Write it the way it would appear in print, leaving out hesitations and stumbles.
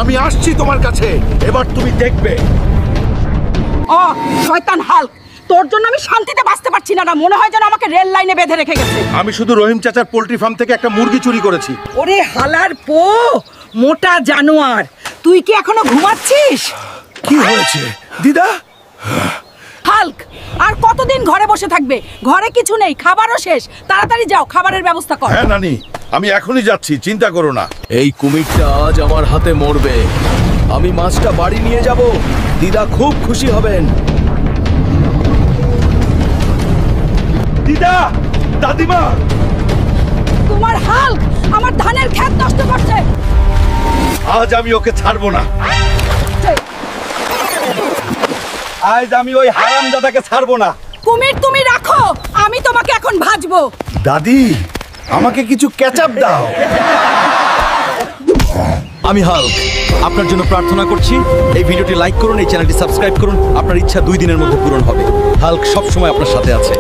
আমি আসছি তোমার কাছে, এবার তুমি দেখবে। ও শয়তান হাল্ক, তোর জন্য আমি শান্তিতে বাঁচতে পারছি না। মনে হয় যেন আমাকে রেল লাইনে বেঁধে রেখে গেছে। আমি শুধু রহিম চাচার পোল্ট্রি ফার্ম থেকে একটা মুরগি চুরি করেছি। ওরে হালার পো, মোটা জানোয়ার, তুই কি এখনো ঘুমাচ্ছিস? কি হয়েছে দিদা? হাল্ক, আর কতদিন ঘরে বসে থাকবে? ঘরে কিছু নেই, খাবারও শেষ। তাড়াতাড়ি যাও, খাবারের ব্যবস্থা কর। হ্যাঁ নানি, আমি এখনই যাচ্ছি, চিন্তা করো না। এই কুমিরটা আজ আমার হাতে মরবে। আমি মাছটা বাড়ি নিয়ে যাব, দিদা খুব খুশি হবেন। দিদা, দাদিমা, তোমার হাল্ক আমার ধানের ক্ষেত নষ্ট করছে। আজ আমি ওকে ছাড়বো না। আজ আমি ওই হারামজাদাকে ছাড়বো না। কুমির তুমি রাখো, আমি তোমাকে এখন ভাজবো। দাদি, আমাকে কিছু কেচাপ দাও। আমি হাল্ক, আপনার জন্য প্রার্থনা করছি এই ভিডিওটি লাইক করুন, এই চ্যানেলটি সাবস্ক্রাইব করুন। আপনার ইচ্ছা 2 দিনের মধ্যে পূরণ হবে। হাল্ক সব সময় আপনার সাথে আছে।